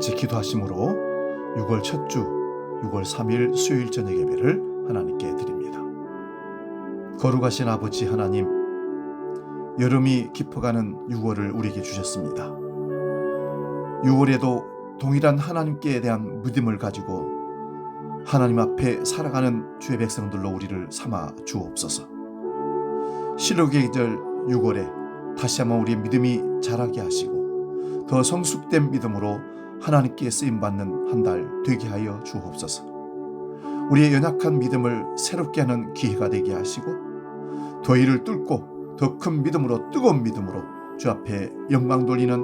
같이 기도하심으로 6월 첫 주 6월 3일 수요일 저녁 예배를 하나님께 드립니다. 거룩하신 아버지 하나님, 여름이 깊어가는 6월을 우리에게 주셨습니다. 6월에도 동일한 하나님께 대한 믿음을 가지고 하나님 앞에 살아가는 주의 백성들로 우리를 삼아 주옵소서. 실록의 계절 6월에 다시 한번 우리의 믿음이 자라게 하시고 더 성숙된 믿음으로 하나님께 쓰임받는 한 달 되게 하여 주옵소서. 우리의 연약한 믿음을 새롭게 하는 기회가 되게 하시고 더위를 뚫고 더 큰 믿음으로, 뜨거운 믿음으로 주 앞에 영광 돌리는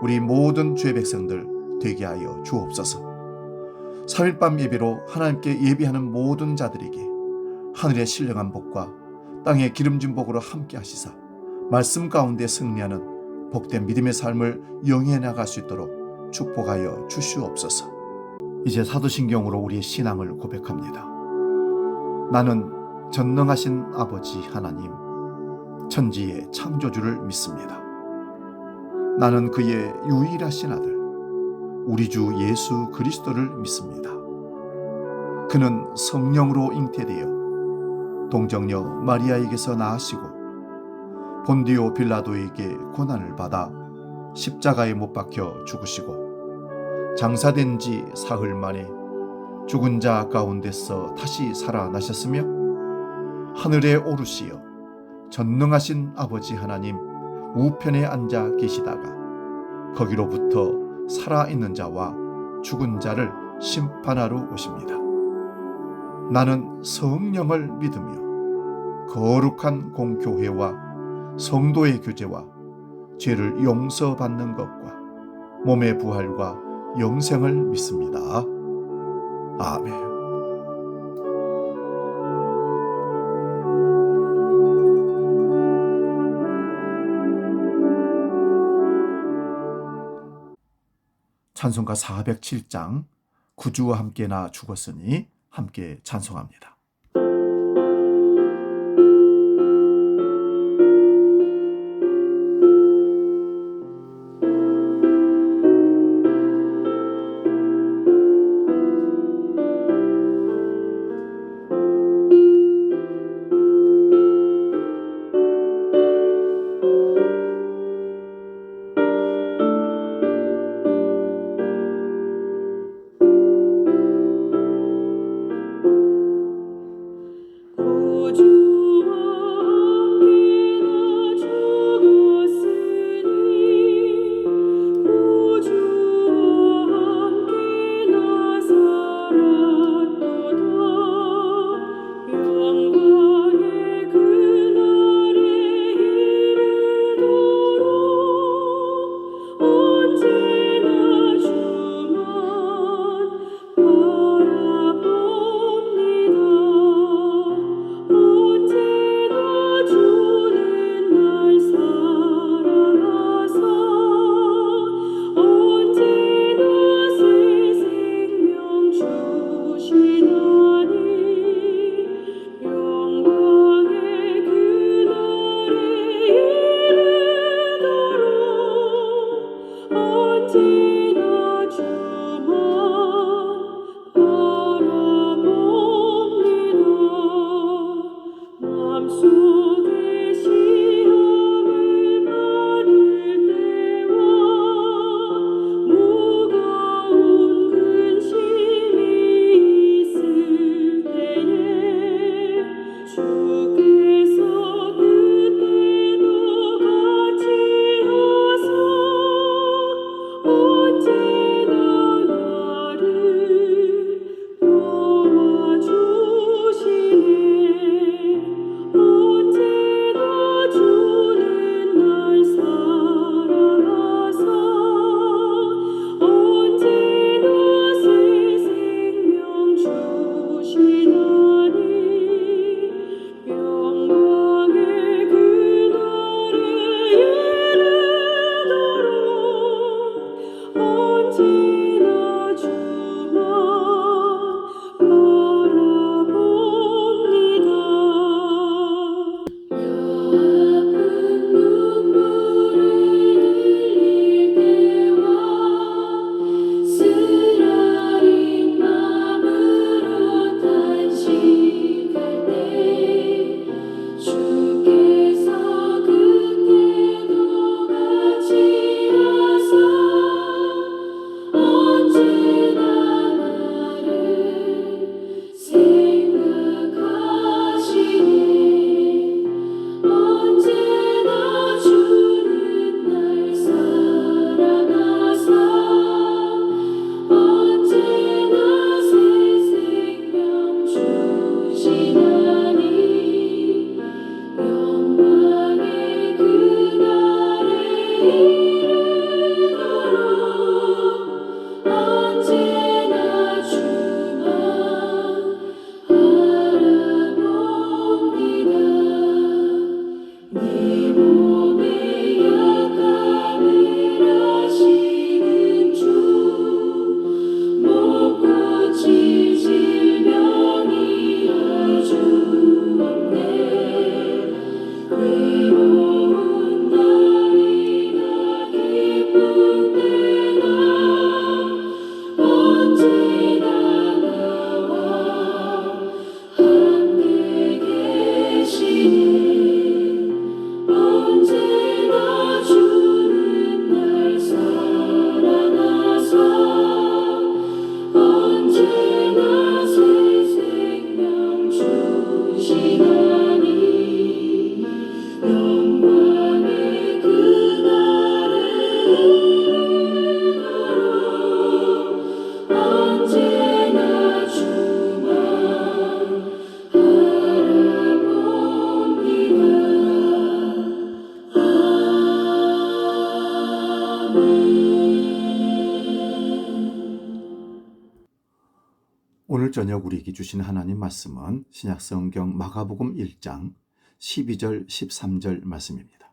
우리 모든 주의 백성들 되게 하여 주옵소서. 3일 밤 예배로 하나님께 예배하는 모든 자들에게 하늘의 신령한 복과 땅의 기름진 복으로 함께 하시사 말씀 가운데 승리하는 복된 믿음의 삶을 영위해 나갈 수 있도록 축복하여 주시옵소서. 이제 사도신경으로 우리의 신앙을 고백합니다. 나는 전능하신 아버지 하나님, 천지의 창조주를 믿습니다. 나는 그의 유일하신 아들 우리 주 예수 그리스도를 믿습니다. 그는 성령으로 잉태되어 동정녀 마리아에게서 나으시고 본디오 빌라도에게 고난을 받아 십자가에 못 박혀 죽으시고 장사된 지 사흘 만에 죽은 자 가운데서 다시 살아나셨으며 하늘에 오르시어 전능하신 아버지 하나님 우편에 앉아 계시다가 거기로부터 살아있는 자와 죽은 자를 심판하러 오십니다. 나는 성령을 믿으며 거룩한 공교회와 성도의 교제와 죄를 용서받는 것과 몸의 부활과 영생을 믿습니다. 아멘. 찬송가 407장 구주와 함께 나 죽었으니 함께 찬송합니다. Oh 오늘 저녁 우리에게 주신 하나님 말씀은 신약성경 마가복음 1장 12절 13절 말씀입니다.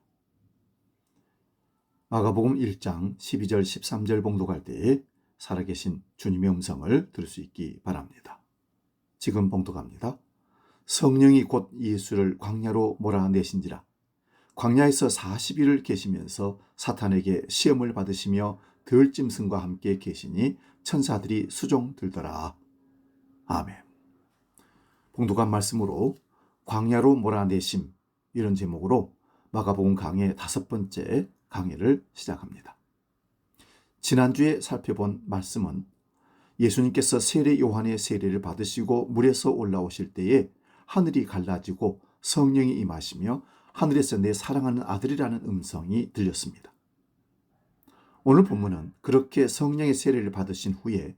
마가복음 1장 12절 13절 봉독할 때에 살아계신 주님의 음성을 들을 수 있기 바랍니다. 지금 봉독합니다. 성령이 곧 예수를 광야로 몰아내신지라. 광야에서 40일을 계시면서 사탄에게 시험을 받으시며 들짐승과 함께 계시니 천사들이 수종 들더라. 아멘. 봉독한 말씀으로 광야로 몰아내심, 이런 제목으로 마가복음 강의 5번째 강의를 시작합니다. 지난주에 살펴본 말씀은 예수님께서 세례 요한의 세례를 받으시고 물에서 올라오실 때에 하늘이 갈라지고 성령이 임하시며 하늘에서 내 사랑하는 아들이라는 음성이 들렸습니다. 오늘 본문은 그렇게 성령의 세례를 받으신 후에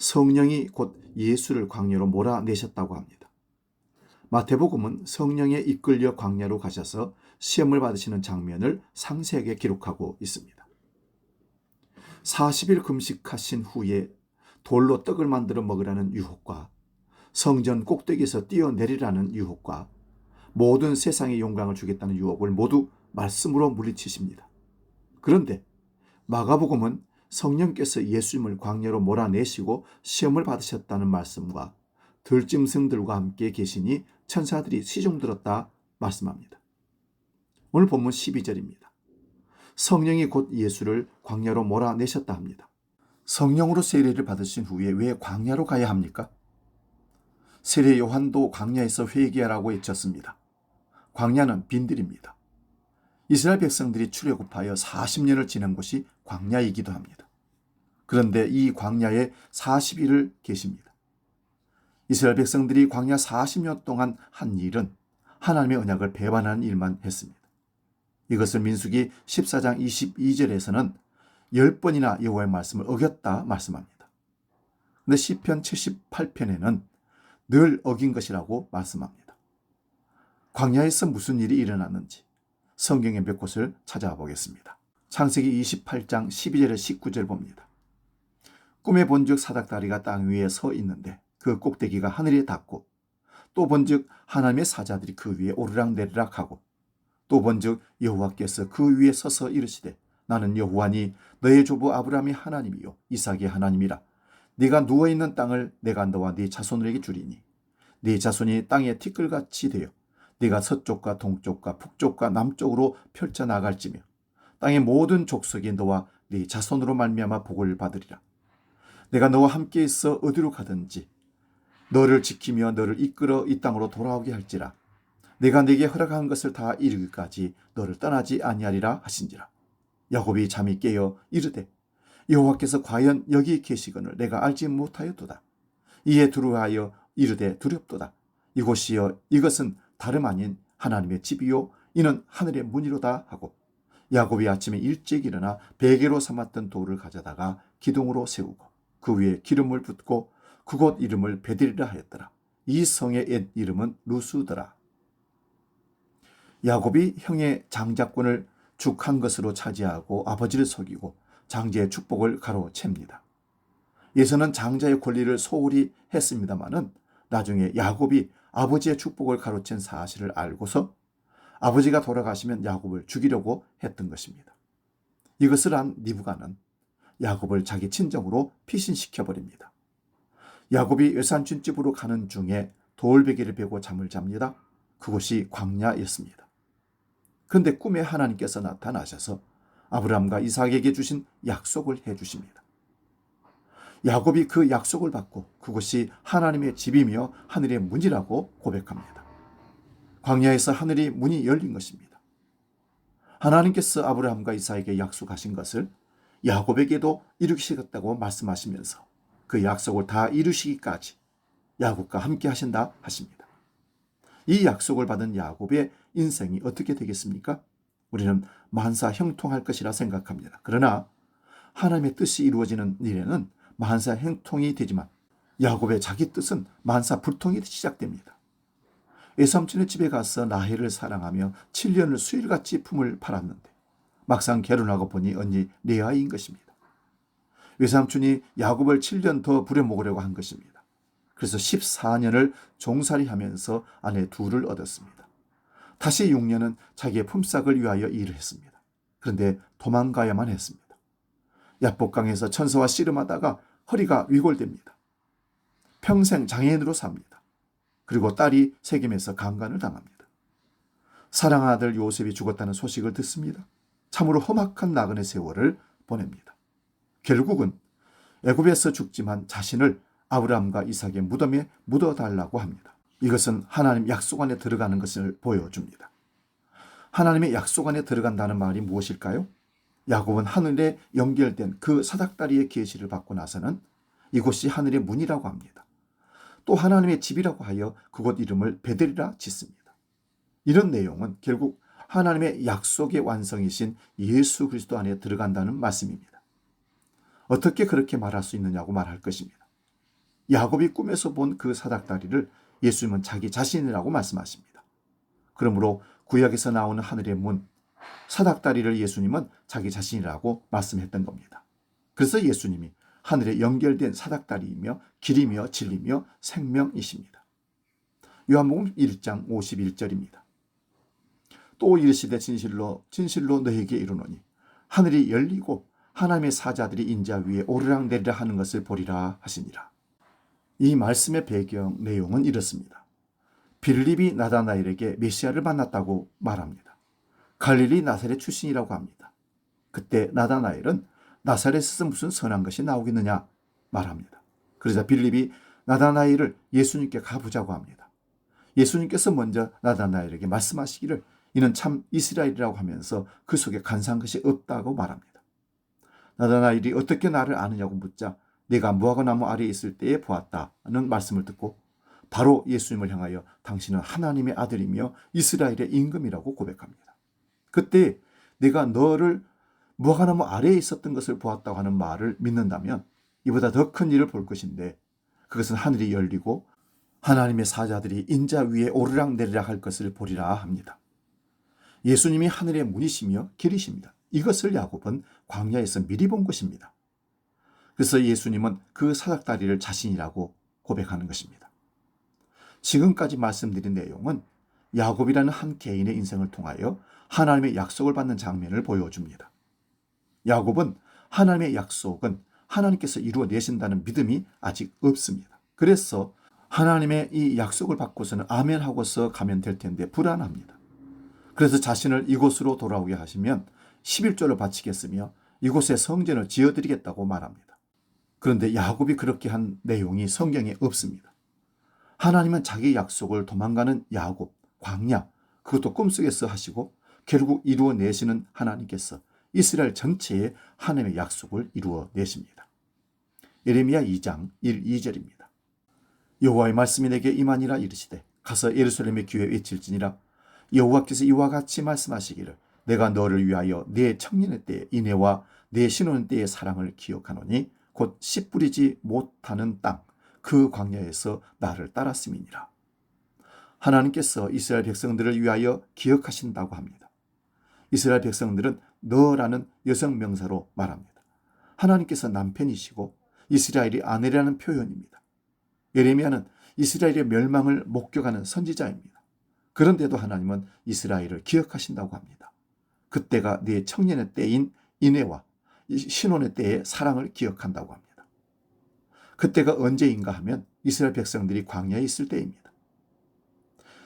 성령이 곧 예수를 광야로 몰아내셨다고 합니다. 마태복음은 성령에 이끌려 광야로 가셔서 시험을 받으시는 장면을 상세하게 기록하고 있습니다. 40일 금식하신 후에 돌로 떡을 만들어 먹으라는 유혹과 성전 꼭대기에서 뛰어내리라는 유혹과 모든 세상의 영광을 주겠다는 유혹을 모두 말씀으로 물리치십니다. 그런데 마가복음은 성령께서 예수님을 광야로 몰아내시고 시험을 받으셨다는 말씀과 들짐승들과 함께 계시니 천사들이 시종들었다 말씀합니다. 오늘 본문 12절입니다. 성령이 곧 예수를 광야로 몰아내셨다 합니다. 성령으로 세례를 받으신 후에 왜 광야로 가야 합니까? 세례 요한도 광야에서 회개하라고 외쳤습니다. 광야는 빈들입니다. 이스라엘 백성들이 출애굽하여 40년을 지낸 곳이 광야이기도 합니다. 그런데 이 광야에 40일을 계십니다. 이스라엘 백성들이 광야 40년 동안 한 일은 하나님의 언약을 배반하는 일만 했습니다. 이것을 민수기 14장 22절에서는 10번이나 여호와의 말씀을 어겼다 말씀합니다. 그런데 시편 78편에는 늘 어긴 것이라고 말씀합니다. 광야에서 무슨 일이 일어났는지 성경의 몇 곳을 찾아보겠습니다. 창세기 28장 12절에 19절 봅니다. 꿈에 본즉 사닥다리가 땅 위에 서 있는데 그 꼭대기가 하늘에 닿고 또 본즉 하나님의 사자들이 그 위에 오르락내리락 하고 또 본즉 여호와께서 그 위에 서서 이르시되 나는 여호와니 너의 조부 아브라함의 하나님이요 이삭의 하나님이라. 네가 누워있는 땅을 내가 너와 네 자손에게 주리니 네 자손이 땅에 티끌같이 되어 네가 서쪽과 동쪽과 북쪽과 남쪽으로 펼쳐나갈지며 땅의 모든 족속이 너와 네 자손으로 말미암아 복을 받으리라. 내가 너와 함께 있어 어디로 가든지 너를 지키며 너를 이끌어 이 땅으로 돌아오게 할지라. 내가 네게 허락한 것을 다 이루기까지 너를 떠나지 아니하리라 하신지라. 야곱이 잠이 깨어 이르되 여호와께서 과연 여기 계시거늘 내가 알지 못하였도다. 이에 두려워하여 이르되 두렵도다. 이곳이여 이것은 다름 아닌 하나님의 집이요 이는 하늘의 문이로다 하고 야곱이 아침에 일찍 일어나 베개로 삼았던 돌을 가져다가 기둥으로 세우고 그 위에 기름을 붓고 그곳 이름을 베델이라 하였더라. 이 성의 옛 이름은 루스더라. 야곱이 형의 장자권을 죽한 것으로 차지하고 아버지를 속이고 장자의 축복을 가로챕니다. 예서는 장자의 권리를 소홀히 했습니다마는 나중에 야곱이 아버지의 축복을 가로챈 사실을 알고서 아버지가 돌아가시면 야곱을 죽이려고 했던 것입니다. 이것을 안 리브가는 야곱을 자기 친정으로 피신시켜버립니다. 야곱이 외삼촌집으로 가는 중에 돌베개를 베고 잠을 잡니다. 그곳이 광야였습니다. 그런데 꿈에 하나님께서 나타나셔서 아브라함과 이삭에게 주신 약속을 해주십니다. 야곱이 그 약속을 받고 그곳이 하나님의 집이며 하늘의 문이라고 고백합니다. 광야에서 하늘의 문이 열린 것입니다. 하나님께서 아브라함과 이삭에게 약속하신 것을 야곱에게도 이루시겠다고 말씀하시면서 그 약속을 다 이루시기까지 야곱과 함께 하신다 하십니다. 이 약속을 받은 야곱의 인생이 어떻게 되겠습니까? 우리는 만사 형통할 것이라 생각합니다. 그러나 하나님의 뜻이 이루어지는 일에는 만사 형통이 되지만 야곱의 자기 뜻은 만사 불통이 시작됩니다. 외삼촌의 집에 가서 라헬을 사랑하며 7년을 수일같이 품을 팔았는데 막상 결혼하고 보니 언니 레아인 것입니다. 외삼촌이 야곱을 7년 더 부려먹으려고 한 것입니다. 그래서 14년을 종살이하면서 아내 둘을 얻었습니다. 다시 6년은 자기의 품삯을 위하여 일을 했습니다. 그런데 도망가야만 했습니다. 야복강에서 천사와 씨름하다가 허리가 위골됩니다. 평생 장애인으로 삽니다. 그리고 딸이 세겜에서 강간을 당합니다. 사랑하는 아들 요셉이 죽었다는 소식을 듣습니다. 참으로 험악한 나그네 세월을 보냅니다. 결국은 애굽에서 죽지만 자신을 아브라함과 이삭의 무덤에 묻어달라고 합니다. 이것은 하나님 약속 안에 들어가는 것을 보여줍니다. 하나님의 약속 안에 들어간다는 말이 무엇일까요? 야곱은 하늘에 연결된 그 사닥다리의 계시를 받고 나서는 이곳이 하늘의 문이라고 합니다. 또 하나님의 집이라고 하여 그곳 이름을 베델이라 짓습니다. 이런 내용은 결국 하나님의 약속의 완성이신 예수 그리스도 안에 들어간다는 말씀입니다. 어떻게 그렇게 말할 수 있느냐고 말할 것입니다. 야곱이 꿈에서 본 그 사닥다리를 예수님은 자기 자신이라고 말씀하십니다. 그러므로 구약에서 나오는 하늘의 문, 사닥다리를 예수님은 자기 자신이라고 말씀했던 겁니다. 그래서 예수님이 하늘에 연결된 사닥다리이며 길이며 진리며 생명이십니다. 요한복음 1장 51절입니다. 또 이르시되 진실로 진실로 너희에게 이르노니 하늘이 열리고 하나님의 사자들이 인자 위에 오르락내리락 하는 것을 보리라 하시니라. 이 말씀의 배경 내용은 이렇습니다. 빌립이 나다나엘에게 메시아를 만났다고 말합니다. 갈릴리 나사렛 출신이라고 합니다. 그때 나다나엘은 나사렛에서 무슨 선한 것이 나오겠느냐 말합니다. 그러자 빌립이 나다나엘을 예수님께 가보자고 합니다. 예수님께서 먼저 나다나엘에게 말씀하시기를 이는 참 이스라엘이라고 하면서 그 속에 간사한 것이 없다고 말합니다. 나다나엘이 어떻게 나를 아느냐고 묻자 내가 무화과나무 아래에 있을 때에 보았다는 말씀을 듣고 바로 예수님을 향하여 당신은 하나님의 아들이며 이스라엘의 임금이라고 고백합니다. 그때 내가 너를 무화과나무 아래에 있었던 것을 보았다고 하는 말을 믿는다면 이보다 더 큰 일을 볼 것인데 그것은 하늘이 열리고 하나님의 사자들이 인자 위에 오르락내리락 할 것을 보리라 합니다. 예수님이 하늘의 문이시며 길이십니다. 이것을 야곱은 광야에서 미리 본 것입니다. 그래서 예수님은 그 사닥다리를 자신이라고 고백하는 것입니다. 지금까지 말씀드린 내용은 야곱이라는 한 개인의 인생을 통하여 하나님의 약속을 받는 장면을 보여줍니다. 야곱은 하나님의 약속은 하나님께서 이루어내신다는 믿음이 아직 없습니다. 그래서 하나님의 이 약속을 받고서는 아멘 하고서 가면 될 텐데 불안합니다. 그래서 자신을 이곳으로 돌아오게 하시면 11조를 바치겠으며 이곳에 성전을 지어드리겠다고 말합니다. 그런데 야곱이 그렇게 한 내용이 성경에 없습니다. 하나님은 자기 약속을 도망가는 야곱, 광야, 그것도 꿈속에서 하시고 결국 이루어내시는 하나님께서 이스라엘 전체에 하나님의 약속을 이루어내십니다. 예레미야 2장 1, 2절입니다. 여호와의 말씀이 내게 임하니라 이르시되 가서 예루살렘의 귀에 외칠지니라 여호와께서 이와 같이 말씀하시기를 내가 너를 위하여 내 청년의 때의 인애와 내 신혼의 때의 사랑을 기억하노니 곧 씨 뿌리지 못하는 땅 그 광야에서 나를 따랐음이니라. 하나님께서 이스라엘 백성들을 위하여 기억하신다고 합니다. 이스라엘 백성들은 너라는 여성 명사로 말합니다. 하나님께서 남편이시고 이스라엘이 아내라는 표현입니다. 예레미야는 이스라엘의 멸망을 목격하는 선지자입니다. 그런데도 하나님은 이스라엘을 기억하신다고 합니다. 그때가 네 청년의 때인 인애와 신혼의 때의 사랑을 기억한다고 합니다. 그때가 언제인가 하면 이스라엘 백성들이 광야에 있을 때입니다.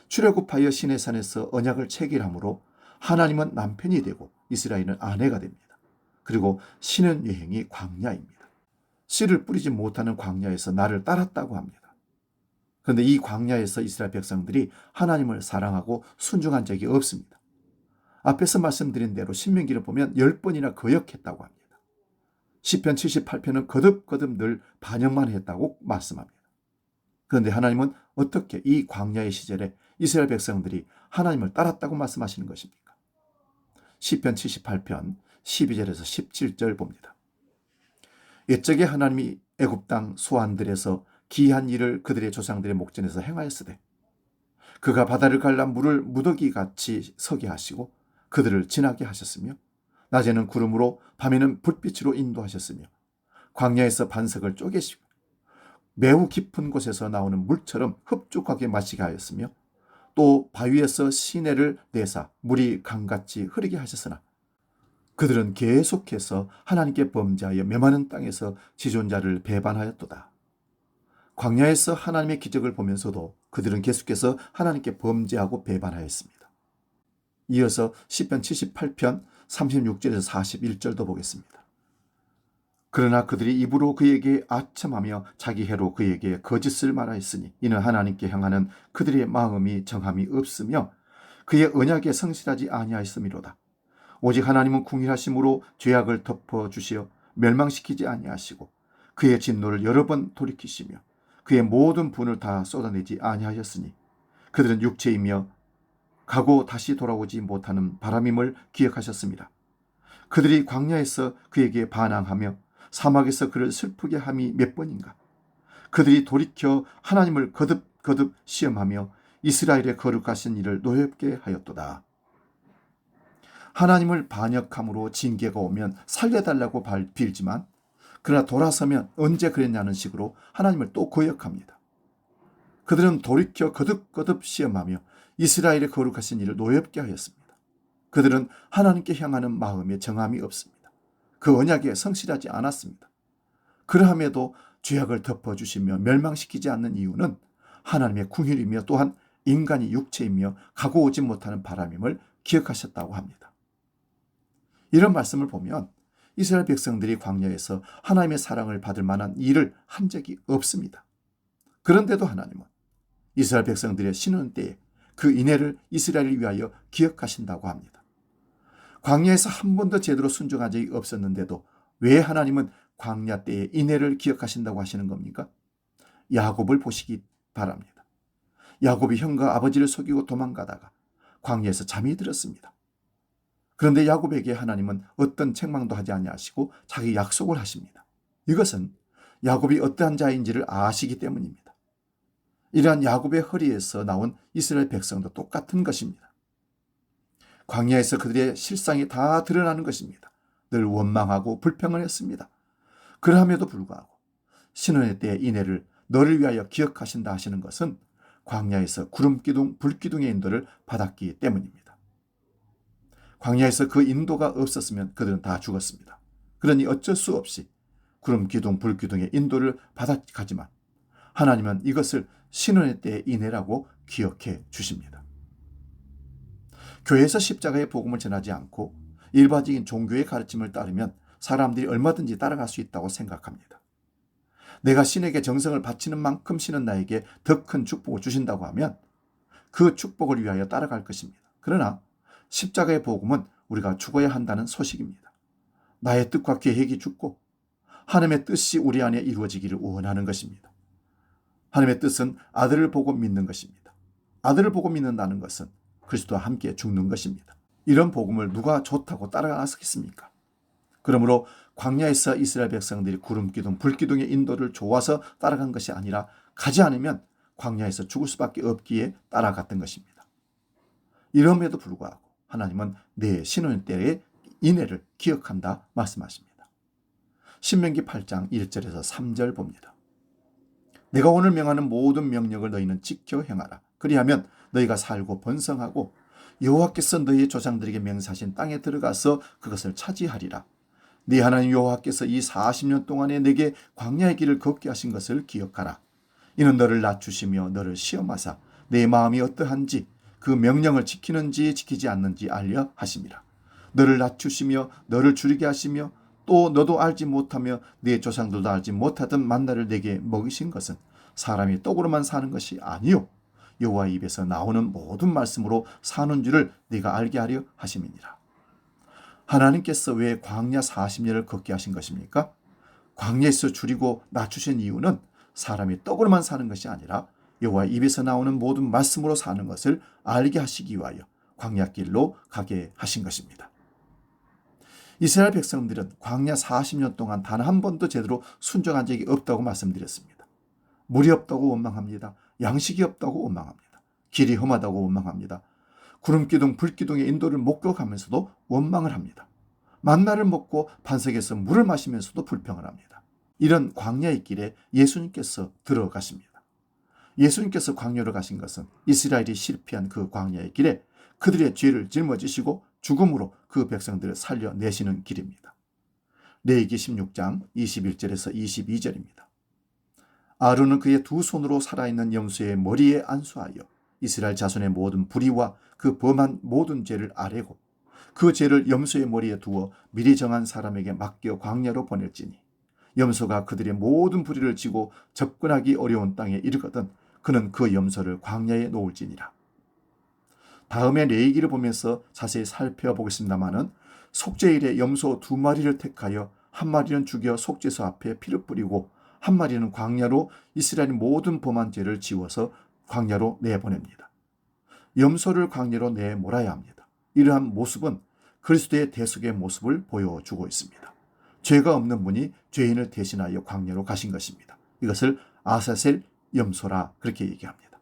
출애굽하여 시내산에서 언약을 체결함으로 하나님은 남편이 되고 이스라엘은 아내가 됩니다. 그리고 신혼여행이 광야입니다. 씨를 뿌리지 못하는 광야에서 나를 따랐다고 합니다. 그런데 이 광야에서 이스라엘 백성들이 하나님을 사랑하고 순종한 적이 없습니다. 앞에서 말씀드린 대로 신명기를 보면 10번이나 거역했다고 합니다. 시편 78편은 거듭거듭 늘 반역만 했다고 말씀합니다. 그런데 하나님은 어떻게 이 광야의 시절에 이스라엘 백성들이 하나님을 따랐다고 말씀하시는 것입니까? 시편 78편 12절에서 17절 봅니다. 옛적에 하나님이 애굽 땅 소환들에서 기이한 일을 그들의 조상들의 목전에서 행하였으되 그가 바다를 갈라 물을 무더기같이 서게 하시고 그들을 지나게 하셨으며 낮에는 구름으로 밤에는 불빛으로 인도하셨으며 광야에서 반석을 쪼개시고 매우 깊은 곳에서 나오는 물처럼 흡족하게 마시게 하였으며 또 바위에서 시내를 내사 물이 강같이 흐르게 하셨으나 그들은 계속해서 하나님께 범죄하여 메마른 땅에서 지존자를 배반하였도다. 광야에서 하나님의 기적을 보면서도 그들은 계속해서 하나님께 범죄하고 배반하였습니다. 이어서 시편 78편 36절에서 41절도 보겠습니다. 그러나 그들이 입으로 그에게 아첨하며 자기 해로 그에게 거짓을 말하였으니 이는 하나님께 향하는 그들의 마음이 정함이 없으며 그의 언약에 성실하지 아니하였음이로다. 오직 하나님은 궁일하심으로 죄악을 덮어주시어 멸망시키지 아니하시고 그의 진노를 여러 번 돌이키시며 그의 모든 분을 다 쏟아내지 아니하였으니 그들은 육체이며 가고 다시 돌아오지 못하는 바람임을 기억하셨습니다. 그들이 광야에서 그에게 반항하며 사막에서 그를 슬프게 함이 몇 번인가. 그들이 돌이켜 하나님을 거듭 시험하며 이스라엘의 거룩하신 일을 노엽게 하였도다. 하나님을 반역함으로 징계가 오면 살려달라고 빌지만 그러나 돌아서면 언제 그랬냐는 식으로 하나님을 또 거역합니다. 그들은 돌이켜 거듭 시험하며 이스라엘의 거룩하신 일을 노엽게 하였습니다. 그들은 하나님께 향하는 마음에 정함이 없습니다. 그 언약에 성실하지 않았습니다. 그러함에도 죄악을 덮어주시며 멸망시키지 않는 이유는 하나님의 궁율이며 또한 인간이 육체이며 가고 오지 못하는 바람임을 기억하셨다고 합니다. 이런 말씀을 보면 이스라엘 백성들이 광야에서 하나님의 사랑을 받을 만한 일을 한 적이 없습니다. 그런데도 하나님은 이스라엘 백성들의 신원 때에 그 인애를 이스라엘을 위하여 기억하신다고 합니다. 광야에서 한 번도 제대로 순종한 적이 없었는데도 왜 하나님은 광야 때의 인애를 기억하신다고 하시는 겁니까? 야곱을 보시기 바랍니다. 야곱이 형과 아버지를 속이고 도망가다가 광야에서 잠이 들었습니다. 그런데 야곱에게 하나님은 어떤 책망도 하지 아니하시고 자기 약속을 하십니다. 이것은 야곱이 어떠한 자인지를 아시기 때문입니다. 이러한 야곱의 허리에서 나온 이스라엘 백성도 똑같은 것입니다. 광야에서 그들의 실상이 다 드러나는 것입니다. 늘 원망하고 불평을 했습니다. 그러함에도 불구하고 신원의 때의 인애를 너를 위하여 기억하신다 하시는 것은 광야에서 구름기둥, 불기둥의 인도를 받았기 때문입니다. 광야에서 그 인도가 없었으면 그들은 다 죽었습니다. 그러니 어쩔 수 없이 구름기둥, 불기둥의 인도를 받아가지만 하나님은 이것을 신원의 때의 인애라고 기억해 주십니다. 교회에서 십자가의 복음을 전하지 않고 일반적인 종교의 가르침을 따르면 사람들이 얼마든지 따라갈 수 있다고 생각합니다. 내가 신에게 정성을 바치는 만큼 신은 나에게 더 큰 축복을 주신다고 하면 그 축복을 위하여 따라갈 것입니다. 그러나 십자가의 복음은 우리가 죽어야 한다는 소식입니다. 나의 뜻과 계획이 죽고 하나님의 뜻이 우리 안에 이루어지기를 원하는 것입니다. 하나님의 뜻은 아들을 보고 믿는 것입니다. 아들을 보고 믿는다는 것은 그리스도와 함께 죽는 것입니다. 이런 복음을 누가 좋다고 따라가겠습니까? 그러므로 광야에서 이스라엘 백성들이 구름기둥, 불기둥의 인도를 좋아서 따라간 것이 아니라 가지 않으면 광야에서 죽을 수밖에 없기에 따라갔던 것입니다. 이럼에도 불구하고 하나님은 내 신혼 때의 인애를 기억한다 말씀하십니다. 신명기 8장 1절에서 3절 봅니다. 내가 오늘 명하는 모든 명령을 너희는 지켜 행하라. 그리하면 너희가 살고 번성하고 여호와께서 너희 조상들에게 맹세하신 땅에 들어가서 그것을 차지하리라. 네 하나님 여호와께서 이 40년 동안에 내게 광야의 길을 걷게 하신 것을 기억하라. 이는 너를 낮추시며 너를 시험하사 내 마음이 어떠한지 그 명령을 지키는지 지키지 않는지 알려 하심이라. 너를 낮추시며 너를 줄이게 하시며 또 너도 알지 못하며 네 조상들도 알지 못하던 만나를 내게 먹이신 것은 사람이 떡으로만 사는 것이 아니요 여호와 입에서 나오는 모든 말씀으로 사는 줄을 네가 알게 하려 하심이니라. 하나님께서 왜 광야 40년을 걷게 하신 것입니까? 광야에서 줄이고 낮추신 이유는 사람이 떡으로만 사는 것이 아니라 여호와 입에서 나오는 모든 말씀으로 사는 것을 알게 하시기 위하여 광야길로 가게 하신 것입니다. 이스라엘 백성들은 광야 40년 동안 단 한 번도 제대로 순종한 적이 없다고 말씀드렸습니다. 물이 없다고 원망합니다. 양식이 없다고 원망합니다. 길이 험하다고 원망합니다. 구름기둥, 불기둥의 인도를 목격하면서도 원망을 합니다. 만나를 먹고 반석에서 물을 마시면서도 불평을 합니다. 이런 광야의 길에 예수님께서 들어가십니다. 예수님께서 광야로 가신 것은 이스라엘이 실패한 그 광야의 길에 그들의 죄를 짊어지시고 죽음으로 그 백성들을 살려내시는 길입니다. 레위기 16장 21절에서 22절입니다. 아론은 그의 두 손으로 살아있는 염소의 머리에 안수하여 이스라엘 자손의 모든 불의와 그 범한 모든 죄를 아뢰고 그 죄를 염소의 머리에 두어 미리 정한 사람에게 맡겨 광야로 보낼지니 염소가 그들의 모든 불의를 지고 접근하기 어려운 땅에 이르거든 그는 그 염소를 광야에 놓을지니라. 다음에 레위기를 보면서 자세히 살펴보겠습니다마는 속죄일에 염소 2마리를 택하여 한 마리는 죽여 속죄소 앞에 피를 뿌리고 한 마리는 광야로 이스라엘 모든 범한 죄를 지워서 광야로 내보냅니다. 염소를 광야로 내몰아야 합니다. 이러한 모습은 그리스도의 대속의 모습을 보여주고 있습니다. 죄가 없는 분이 죄인을 대신하여 광야로 가신 것입니다. 이것을 아사셀 염소라 그렇게 얘기합니다.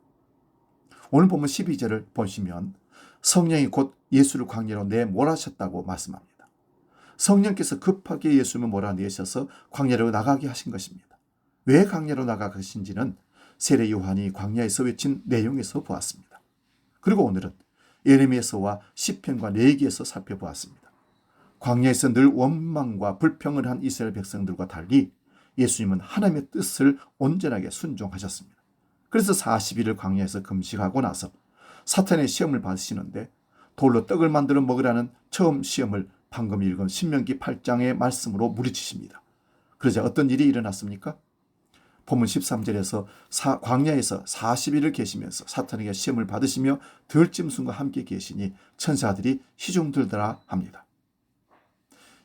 오늘 보면 12절을 보시면 성령이 곧 예수를 광야로 내몰아셨다고 말씀합니다. 성령께서 급하게 예수를 몰아내셔서 광야로 나가게 하신 것입니다. 왜 광야로 나가신지는 세례 요한이 광야에서 외친 내용에서 보았습니다. 그리고 오늘은 예레미야서와 시편과 레위기에서 살펴보았습니다. 광야에서 늘 원망과 불평을 한 이스라엘 백성들과 달리 예수님은 하나님의 뜻을 온전하게 순종하셨습니다. 그래서 40일을 광야에서 금식하고 나서 사탄의 시험을 받으시는데 돌로 떡을 만들어 먹으라는 처음 시험을 방금 읽은 신명기 8장의 말씀으로 무리치십니다. 그러자 어떤 일이 일어났습니까? 본문 13절에서 광야에서 40일을 계시면서 사탄에게 시험을 받으시며 들짐승과 함께 계시니 천사들이 시중들더라 합니다.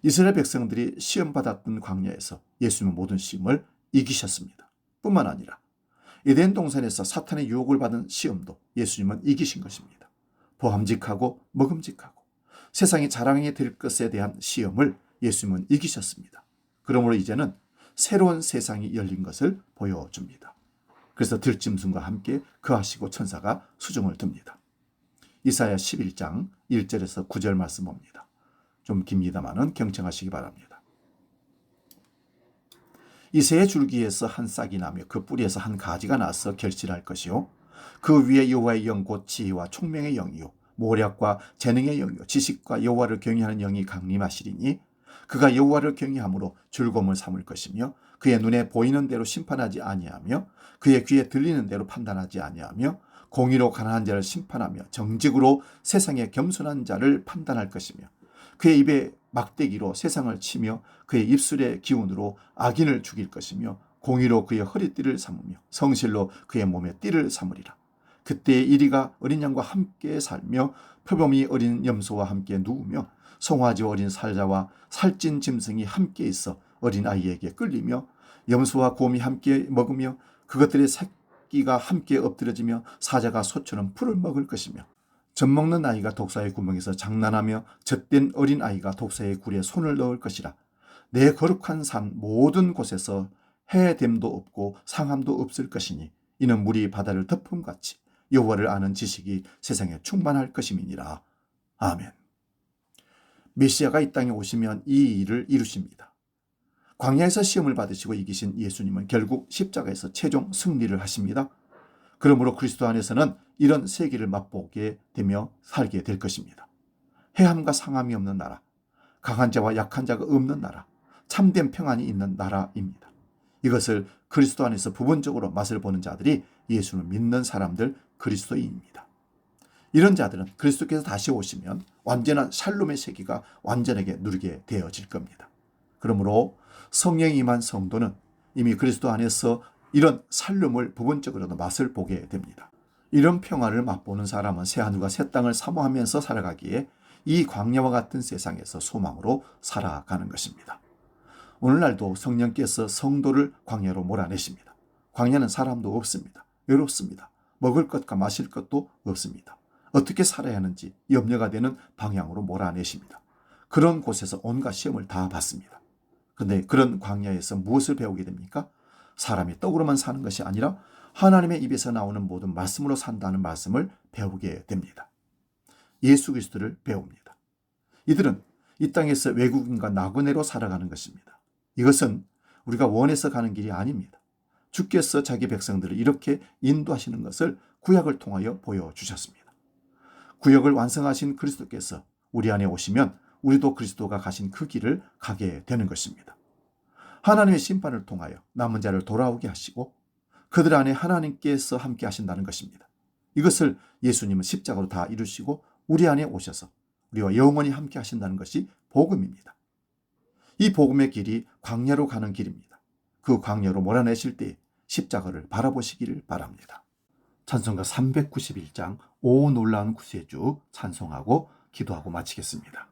이스라엘 백성들이 시험받았던 광야에서 예수님은 모든 시험을 이기셨습니다. 뿐만 아니라 에덴 동산에서 사탄의 유혹을 받은 시험도 예수님은 이기신 것입니다. 보암직하고 먹음직하고 세상이 자랑이 될 것에 대한 시험을 예수님은 이기셨습니다. 그러므로 이제는 새로운 세상이 열린 것을 보여줍니다. 그래서 들짐승과 함께 거하시고 천사가 수종을 듭니다. 이사야 11장 1절에서 9절 말씀 봅니다. 좀 깁니다마는 경청하시기 바랍니다. 이 새 줄기에서 한 싹이 나며 그 뿌리에서 한 가지가 나서 결실할 것이요 그 위에 여호와의 영 곧 지혜와 총명의 영이요 모략과 재능의 영이요 지식과 여호와를 경외하는 영이 강림하시리니 그가 여호와를 경외함으로 즐거움을 삼을 것이며 그의 눈에 보이는 대로 심판하지 아니하며 그의 귀에 들리는 대로 판단하지 아니하며 공의로 가난한 자를 심판하며 정직으로 세상의 겸손한 자를 판단할 것이며 그의 입에 막대기로 세상을 치며 그의 입술의 기운으로 악인을 죽일 것이며 공의로 그의 허리띠를 삼으며 성실로 그의 몸에 띠를 삼으리라. 그때의 이리가 어린 양과 함께 살며 표범이 어린 염소와 함께 누우며 송아지 어린 살자와 살찐 짐승이 함께 있어 어린 아이에게 끌리며 염소와 곰이 함께 먹으며 그것들의 새끼가 함께 엎드려지며 사자가 소처럼 풀을 먹을 것이며 젖먹는 아이가 독사의 구멍에서 장난하며 젖된 어린 아이가 독사의 굴에 손을 넣을 것이라. 내 거룩한 산 모든 곳에서 해됨도 없고 상함도 없을 것이니 이는 물이 바다를 덮음같이 여호와를 아는 지식이 세상에 충만할 것임이니라. 아멘. 메시아가 이 땅에 오시면 이 일을 이루십니다. 광야에서 시험을 받으시고 이기신 예수님은 결국 십자가에서 최종 승리를 하십니다. 그러므로 그리스도 안에서는 이런 세계를 맛보게 되며 살게 될 것입니다. 해함과 상함이 없는 나라, 강한 자와 약한 자가 없는 나라, 참된 평안이 있는 나라입니다. 이것을 그리스도 안에서 부분적으로 맛을 보는 자들이 예수를 믿는 사람들, 그리스도인입니다. 이런 자들은 그리스도께서 다시 오시면 완전한 샬롬의 세계가 완전하게 누리게 되어질 겁니다. 그러므로 성령이 임한 성도는 이미 그리스도 안에서 이런 샬롬을 부분적으로도 맛을 보게 됩니다. 이런 평화를 맛보는 사람은 새하늘과 새 땅을 사모하면서 살아가기에 이 광야와 같은 세상에서 소망으로 살아가는 것입니다. 오늘날도 성령께서 성도를 광야로 몰아내십니다. 광야는 사람도 없습니다. 외롭습니다. 먹을 것과 마실 것도 없습니다. 어떻게 살아야 하는지 염려가 되는 방향으로 몰아내십니다. 그런 곳에서 온갖 시험을 다 받습니다. 그런데 그런 광야에서 무엇을 배우게 됩니까? 사람이 떡으로만 사는 것이 아니라 하나님의 입에서 나오는 모든 말씀으로 산다는 말씀을 배우게 됩니다. 예수 그리스도를 배웁니다. 이들은 이 땅에서 외국인과 나그네로 살아가는 것입니다. 이것은 우리가 원해서 가는 길이 아닙니다. 주께서 자기 백성들을 이렇게 인도하시는 것을 구약을 통하여 보여주셨습니다. 구약을 완성하신 그리스도께서 우리 안에 오시면 우리도 그리스도가 가신 그 길을 가게 되는 것입니다. 하나님의 심판을 통하여 남은 자를 돌아오게 하시고 그들 안에 하나님께서 함께 하신다는 것입니다. 이것을 예수님은 십자가로 다 이루시고 우리 안에 오셔서 우리와 영원히 함께 하신다는 것이 복음입니다. 이 복음의 길이 광야로 가는 길입니다. 그 광야로 몰아내실 때 십자가를 바라보시기를 바랍니다. 찬송가 391장 오 놀라운 구세주 찬송하고 기도하고 마치겠습니다.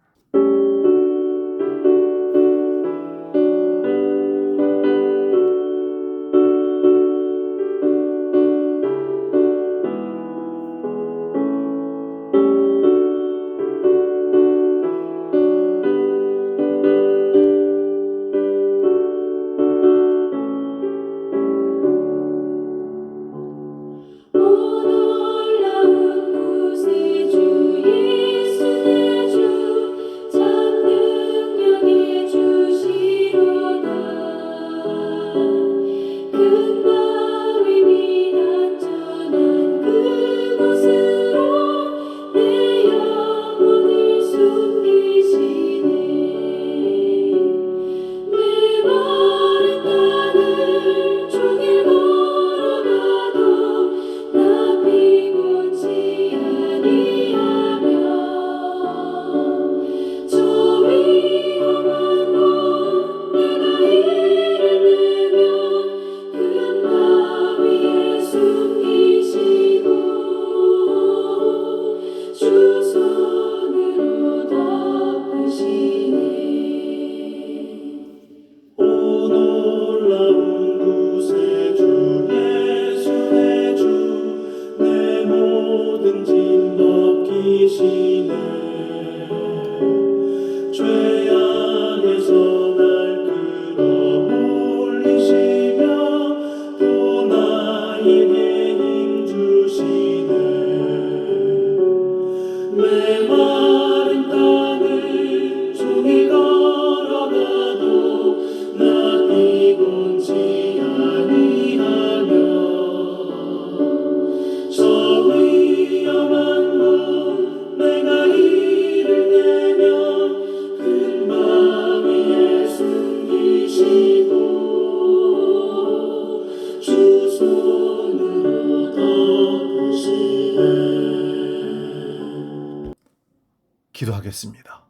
기도하겠습니다.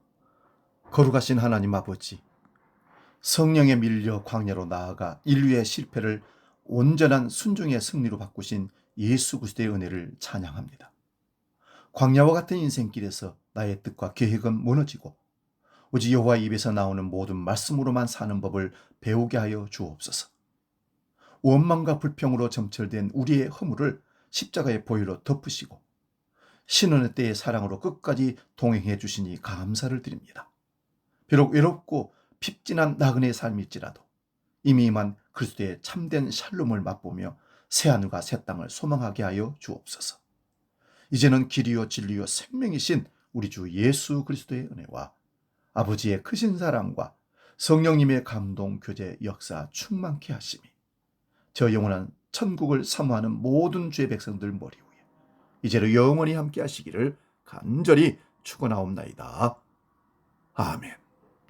거룩하신 하나님 아버지, 성령에 밀려 광야로 나아가 인류의 실패를 온전한 순종의 승리로 바꾸신 예수 그리스도의 은혜를 찬양합니다. 광야와 같은 인생길에서 나의 뜻과 계획은 무너지고 오직 여호와 입에서 나오는 모든 말씀으로만 사는 법을 배우게 하여 주옵소서. 원망과 불평으로 점철된 우리의 허물을 십자가의 보혈로 덮으시고 신원의 때의 사랑으로 끝까지 동행해 주시니 감사를 드립니다. 비록 외롭고 핍진한 나그네의 삶일지라도 이미 임한 그리스도의 참된 샬롬을 맛보며 새하늘과 새 땅을 소망하게 하여 주옵소서. 이제는 길이요 진리요 생명이신 우리 주 예수 그리스도의 은혜와 아버지의 크신 사랑과 성령님의 감동, 교제, 역사 충만케 하심이 저 영원한 천국을 사모하는 모든 주의 백성들 머리 위에 이제로 영원히 함께 하시기를 간절히 축원하옵나이다. 아멘.